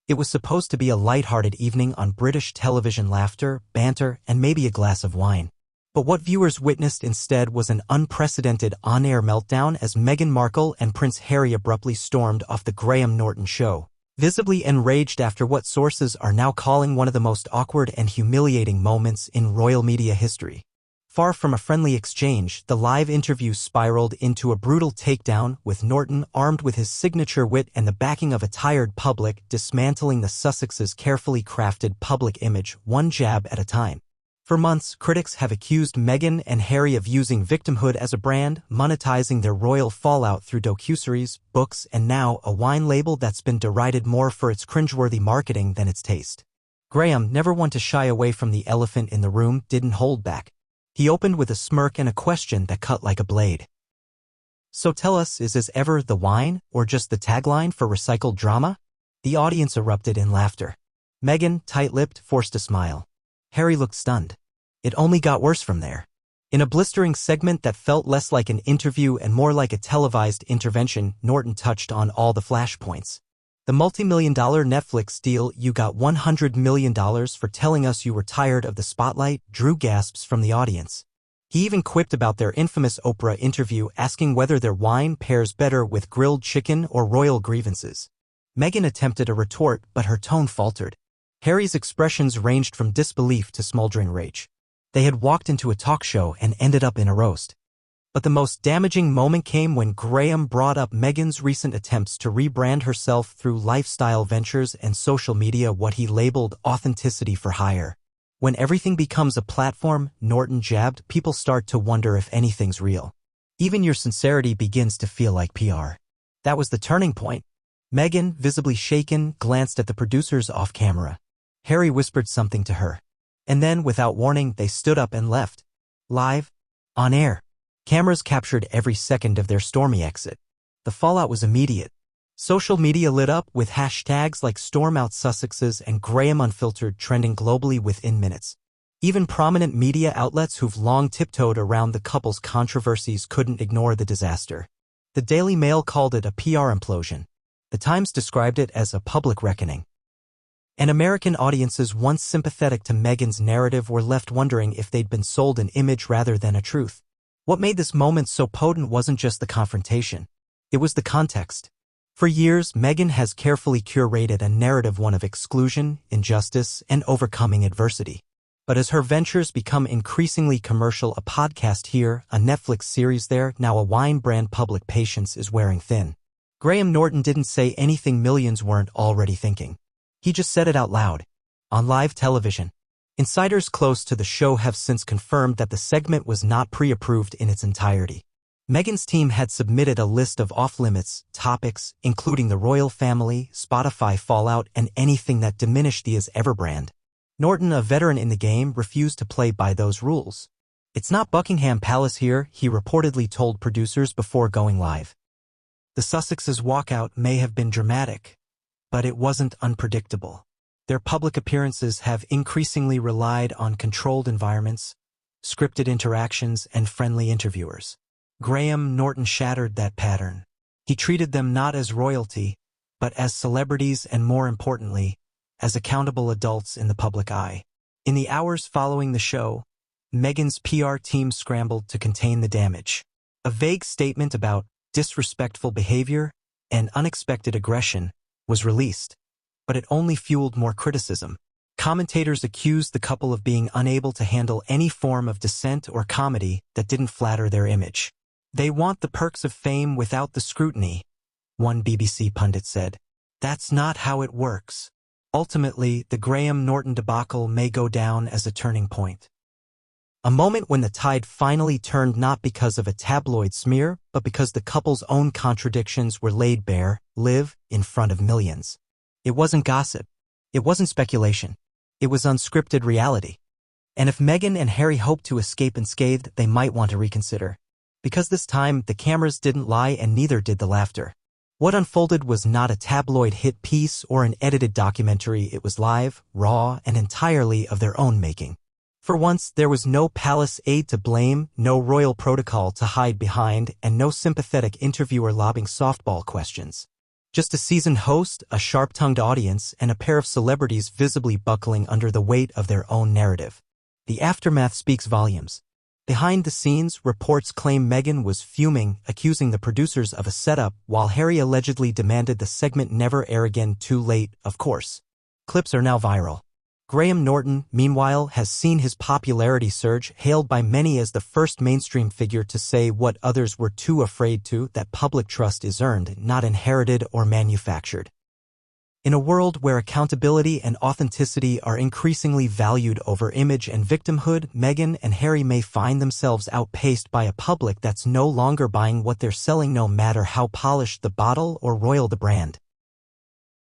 It was supposed to be a light-hearted evening on British television, laughter, banter, and maybe a glass of wine. But what viewers witnessed instead was an unprecedented on-air meltdown as Meghan Markle and Prince Harry abruptly stormed off the Graham Norton Show, visibly enraged after what sources are now calling one of the most awkward and humiliating moments in royal media history. Far from a friendly exchange, the live interview spiraled into a brutal takedown, with Norton armed with his signature wit and the backing of a tired public dismantling the Sussexes' carefully crafted public image one jab at a time. For months, critics have accused Meghan and Harry of using victimhood as a brand, monetizing their royal fallout through docuseries, books, and now a wine label that's been derided more for its cringeworthy marketing than its taste. Graham, never one to shy away from the elephant in the room, didn't hold back. He opened with a smirk and a question that cut like a blade. "So tell us, is this ever the wine, or just the tagline for recycled drama?" The audience erupted in laughter. Meghan, tight-lipped, forced a smile. Harry looked stunned. It only got worse from there. In a blistering segment that felt less like an interview and more like a televised intervention, Norton touched on all the flashpoints. The multi-million-dollar Netflix deal, "You got $100 million for telling us you were tired of the spotlight," drew gasps from the audience. He even quipped about their infamous Oprah interview, asking whether their wine pairs better with grilled chicken or royal grievances. Meghan attempted a retort, but her tone faltered. Harry's expressions ranged from disbelief to smoldering rage. They had walked into a talk show and ended up in a roast. But the most damaging moment came when Graham brought up Meghan's recent attempts to rebrand herself through lifestyle ventures and social media, what he labeled authenticity for hire. When everything becomes a platform, Norton jabbed, people start to wonder if anything's real. Even your sincerity begins to feel like PR. That was the turning point. Meghan, visibly shaken, glanced at the producers off camera. Harry whispered something to her. And then, without warning, they stood up and left. Live, on air. Cameras captured every second of their stormy exit. The fallout was immediate. Social media lit up, with hashtags like "Storm Out Sussexes" and "Graham Unfiltered" trending globally within minutes. Even prominent media outlets who've long tiptoed around the couple's controversies couldn't ignore the disaster. The Daily Mail called it a PR implosion. The Times described it as a public reckoning. And American audiences once sympathetic to Meghan's narrative were left wondering if they'd been sold an image rather than a truth. What made this moment so potent wasn't just the confrontation. It was the context. For years, Meghan has carefully curated a narrative, one of exclusion, injustice, and overcoming adversity. But as her ventures become increasingly commercial, a podcast here, a Netflix series there, now a wine brand, public patience is wearing thin. Graham Norton didn't say anything millions weren't already thinking. He just said it out loud. On live television. Insiders close to the show have since confirmed that the segment was not pre-approved in its entirety. Meghan's team had submitted a list of off-limits topics, including the royal family, Spotify fallout, and anything that diminished the As Ever brand. Norton, a veteran in the game, refused to play by those rules. "It's not Buckingham Palace here," he reportedly told producers before going live. The Sussexes' walkout may have been dramatic, but it wasn't unpredictable. Their public appearances have increasingly relied on controlled environments, scripted interactions, and friendly interviewers. Graham Norton shattered that pattern. He treated them not as royalty, but as celebrities and, more importantly, as accountable adults in the public eye. In the hours following the show, Meghan's PR team scrambled to contain the damage. A vague statement about disrespectful behavior and unexpected aggression was released, but it only fueled more criticism. Commentators accused the couple of being unable to handle any form of dissent or comedy that didn't flatter their image. "They want the perks of fame without the scrutiny," one BBC pundit said. "That's not how it works." Ultimately, the Graham Norton debacle may go down as a turning point. A moment when the tide finally turned, not because of a tabloid smear, but because the couple's own contradictions were laid bare, live, in front of millions. It wasn't gossip. It wasn't speculation. It was unscripted reality. And if Meghan and Harry hoped to escape unscathed, they might want to reconsider. Because this time, the cameras didn't lie and neither did the laughter. What unfolded was not a tabloid hit piece or an edited documentary. It was live, raw, and entirely of their own making. For once, there was no palace aide to blame, no royal protocol to hide behind, and no sympathetic interviewer lobbing softball questions. Just a seasoned host, a sharp-tongued audience, and a pair of celebrities visibly buckling under the weight of their own narrative. The aftermath speaks volumes. Behind the scenes, reports claim Meghan was fuming, accusing the producers of a setup, while Harry allegedly demanded the segment never air again. Too late, of course. Clips are now viral. Graham Norton, meanwhile, has seen his popularity surge, hailed by many as the first mainstream figure to say what others were too afraid to, that public trust is earned, not inherited or manufactured. In a world where accountability and authenticity are increasingly valued over image and victimhood, Meghan and Harry may find themselves outpaced by a public that's no longer buying what they're selling, no matter how polished the bottle or royal the brand.